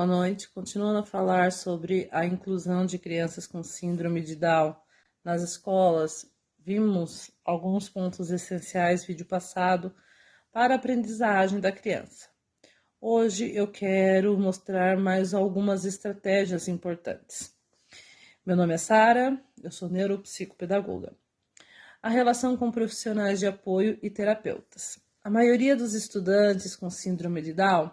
Boa noite. Continuando a falar sobre a inclusão de crianças com síndrome de Down nas escolas, vimos alguns pontos essenciais no vídeo passado para a aprendizagem da criança. Hoje eu quero mostrar mais algumas estratégias importantes. Meu nome é Sara, eu sou neuropsicopedagoga. A relação com profissionais de apoio e terapeutas. A maioria dos estudantes com síndrome de Down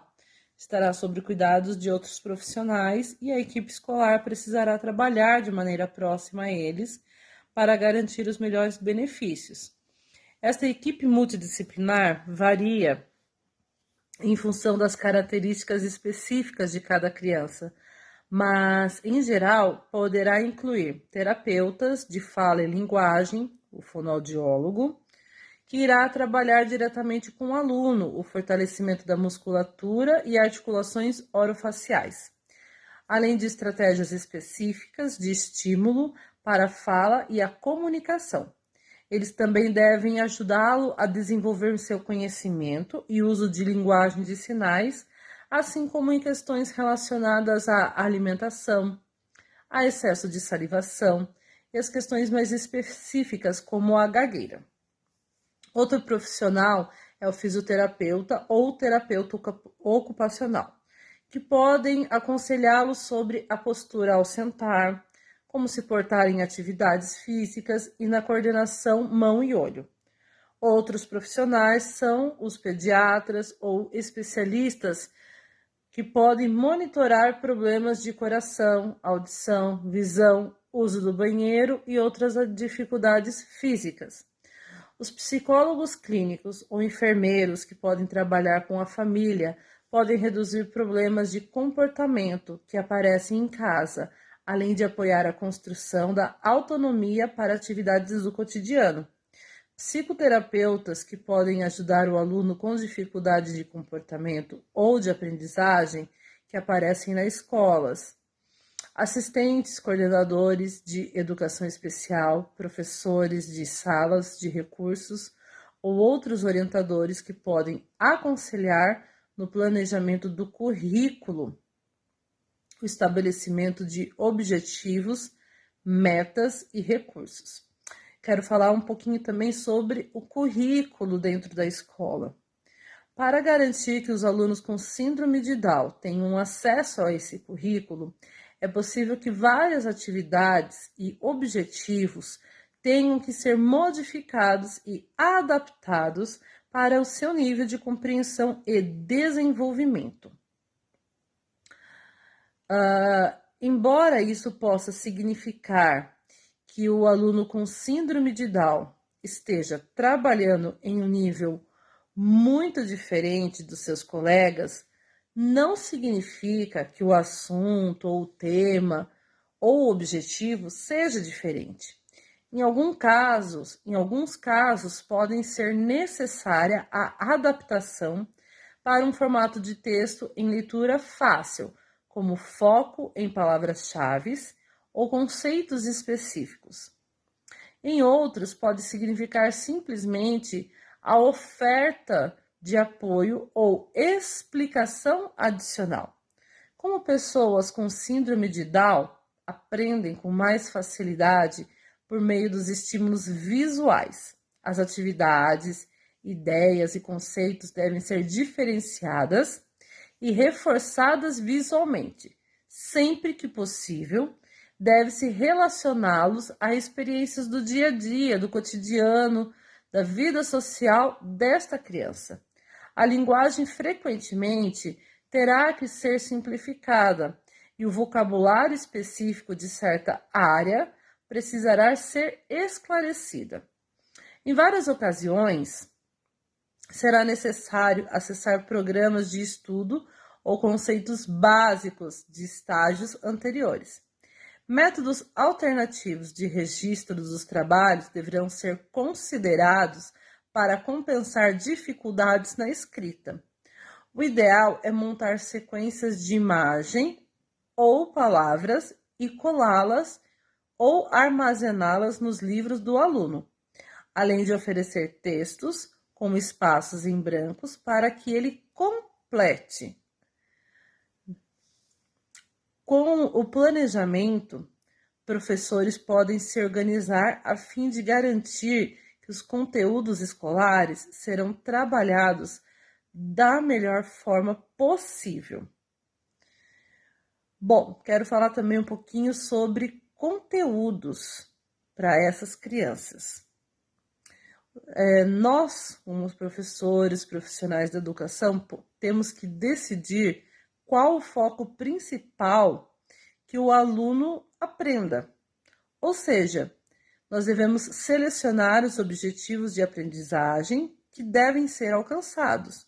estará sob cuidados de outros profissionais e a equipe escolar precisará trabalhar de maneira próxima a eles para garantir os melhores benefícios. Esta equipe multidisciplinar varia em função das características específicas de cada criança, mas, em geral, poderá incluir terapeutas de fala e linguagem, o fonoaudiólogo, que irá trabalhar diretamente com o aluno o fortalecimento da musculatura e articulações orofaciais, além de estratégias específicas de estímulo para a fala e a comunicação. Eles também devem ajudá-lo a desenvolver seu conhecimento e uso de linguagem de sinais, assim como em questões relacionadas à alimentação, a excesso de salivação e as questões mais específicas como a gagueira. Outro profissional é o fisioterapeuta ou terapeuta ocupacional, que podem aconselhá-lo sobre a postura ao sentar, como se portar em atividades físicas e na coordenação mão e olho. Outros profissionais são os pediatras ou especialistas que podem monitorar problemas de coração, audição, visão, uso do banheiro e outras dificuldades físicas. Os psicólogos clínicos ou enfermeiros que podem trabalhar com a família podem reduzir problemas de comportamento que aparecem em casa, além de apoiar a construção da autonomia para atividades do cotidiano. Psicoterapeutas que podem ajudar o aluno com dificuldades de comportamento ou de aprendizagem que aparecem nas escolas. Assistentes, coordenadores de educação especial, professores de salas de recursos ou outros orientadores que podem aconselhar no planejamento do currículo, o estabelecimento de objetivos, metas e recursos. Quero falar um pouquinho também sobre o currículo dentro da escola. Para garantir que os alunos com síndrome de Down tenham acesso a esse currículo, é possível que várias atividades e objetivos tenham que ser modificados e adaptados para o seu nível de compreensão e desenvolvimento. Embora isso possa significar que o aluno com síndrome de Down esteja trabalhando em um nível muito diferente dos seus colegas, não significa que o assunto ou o tema ou o objetivo seja diferente. Em alguns casos, podem ser necessária a adaptação para um formato de texto em leitura fácil, como foco em palavras-chave ou conceitos específicos. Em outros, pode significar simplesmente a oferta de apoio ou explicação adicional. Como pessoas com síndrome de Down aprendem com mais facilidade por meio dos estímulos visuais, as atividades, ideias e conceitos devem ser diferenciadas e reforçadas visualmente. Sempre que possível, deve-se relacioná-los a experiências do dia a dia, do cotidiano, da vida social desta criança. A linguagem frequentemente terá que ser simplificada e o vocabulário específico de certa área precisará ser esclarecida. Em várias ocasiões, será necessário acessar programas de estudo ou conceitos básicos de estágios anteriores. Métodos alternativos de registro dos trabalhos deverão ser considerados para compensar dificuldades na escrita. O ideal é montar sequências de imagem ou palavras e colá-las ou armazená-las nos livros do aluno, além de oferecer textos com espaços em brancos para que ele complete. Com o planejamento, professores podem se organizar a fim de garantir que os conteúdos escolares serão trabalhados da melhor forma possível. Bom, quero falar também um pouquinho sobre conteúdos para essas crianças. Nós, como professores, profissionais da educação, temos que decidir qual o foco principal que o aluno aprenda. Ou seja, nós devemos selecionar os objetivos de aprendizagem que devem ser alcançados.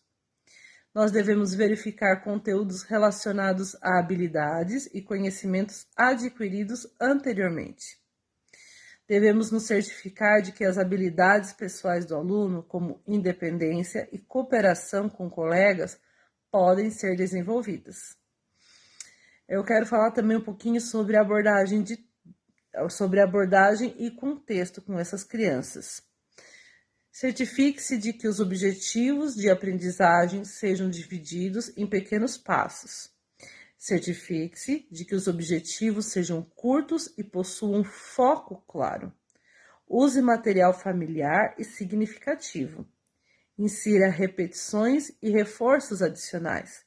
Nós devemos verificar conteúdos relacionados a habilidades e conhecimentos adquiridos anteriormente. Devemos nos certificar de que as habilidades pessoais do aluno, como independência e cooperação com colegas, podem ser desenvolvidas. Eu quero falar também um pouquinho sobre abordagem e contexto com essas crianças. Certifique-se de que os objetivos de aprendizagem sejam divididos em pequenos passos. Certifique-se de que os objetivos sejam curtos e possuam foco claro. Use material familiar e significativo. Insira repetições e reforços adicionais.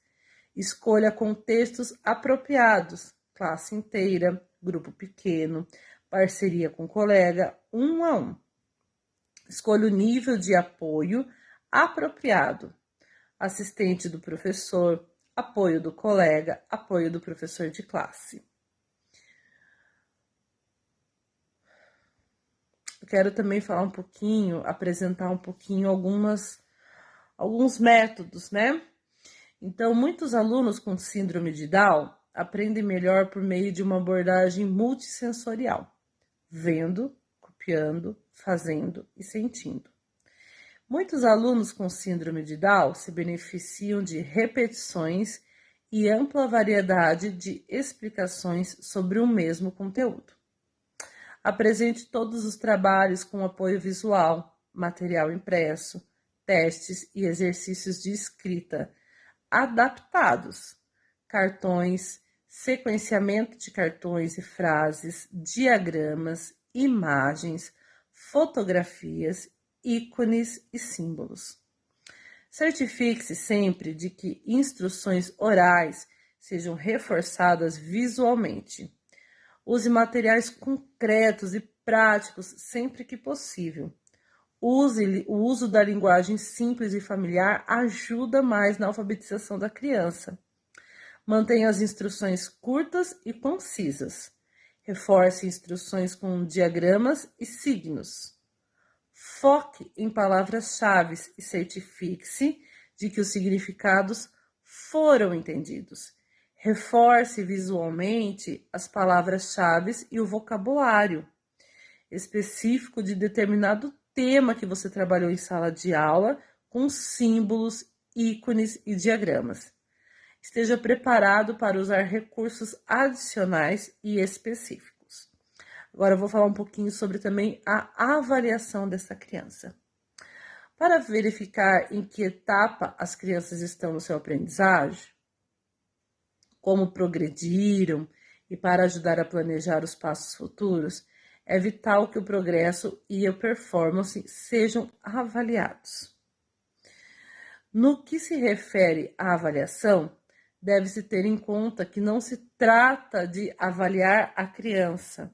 Escolha contextos apropriados, classe inteira, grupo pequeno, parceria com colega, 1 a 1. Escolha o nível de apoio apropriado. Assistente do professor, apoio do colega, apoio do professor de classe. Eu quero também falar um pouquinho, apresentar um pouquinho alguns métodos, né? Então, muitos alunos com síndrome de Down aprendem melhor por meio de uma abordagem multissensorial, vendo, copiando, fazendo e sentindo. Muitos alunos com síndrome de Down se beneficiam de repetições e ampla variedade de explicações sobre o mesmo conteúdo. Apresente todos os trabalhos com apoio visual, material impresso, testes e exercícios de escrita adaptados, cartões, sequenciamento de cartões e frases, diagramas, imagens, fotografias, ícones e símbolos. Certifique-se sempre de que instruções orais sejam reforçadas visualmente. Use materiais concretos e práticos sempre que possível. O uso da linguagem simples e familiar ajuda mais na alfabetização da criança. Mantenha as instruções curtas e concisas. Reforce instruções com diagramas e signos. Foque em palavras-chave e certifique-se de que os significados foram entendidos. Reforce visualmente as palavras-chave e o vocabulário específico de determinado tema que você trabalhou em sala de aula, com símbolos, ícones e diagramas. Esteja preparado para usar recursos adicionais e específicos. Agora eu vou falar um pouquinho sobre também a avaliação dessa criança. Para verificar em que etapa as crianças estão no seu aprendizagem, como progrediram e para ajudar a planejar os passos futuros, é vital que o progresso e a performance sejam avaliados. No que se refere à avaliação, deve-se ter em conta que não se trata de avaliar a criança,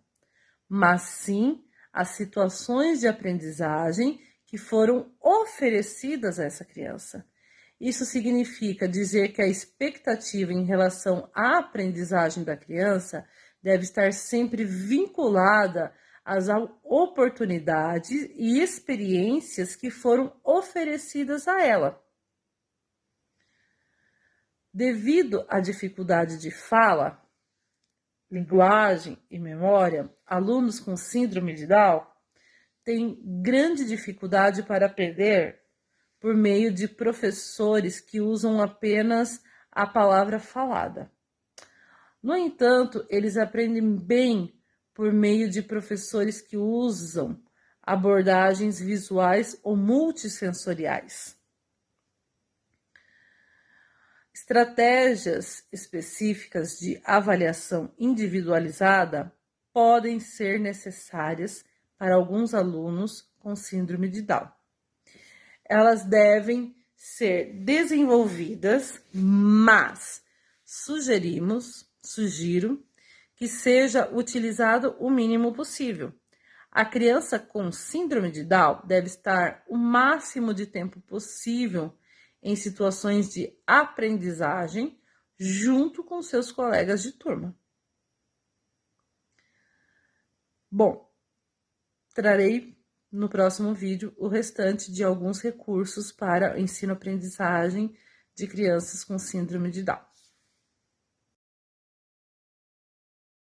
mas sim as situações de aprendizagem que foram oferecidas a essa criança. Isso significa dizer que a expectativa em relação à aprendizagem da criança deve estar sempre vinculada às oportunidades e experiências que foram oferecidas a ela. Devido à dificuldade de fala, linguagem e memória, alunos com síndrome de Down têm grande dificuldade para aprender por meio de professores que usam apenas a palavra falada. No entanto, eles aprendem bem por meio de professores que usam abordagens visuais ou multissensoriais. Estratégias específicas de avaliação individualizada podem ser necessárias para alguns alunos com síndrome de Down. Elas devem ser desenvolvidas, mas sugiro que seja utilizado o mínimo possível. A criança com síndrome de Down deve estar o máximo de tempo possível em situações de aprendizagem junto com seus colegas de turma. Bom, trarei no próximo vídeo o restante de alguns recursos para ensino-aprendizagem de crianças com síndrome de Down.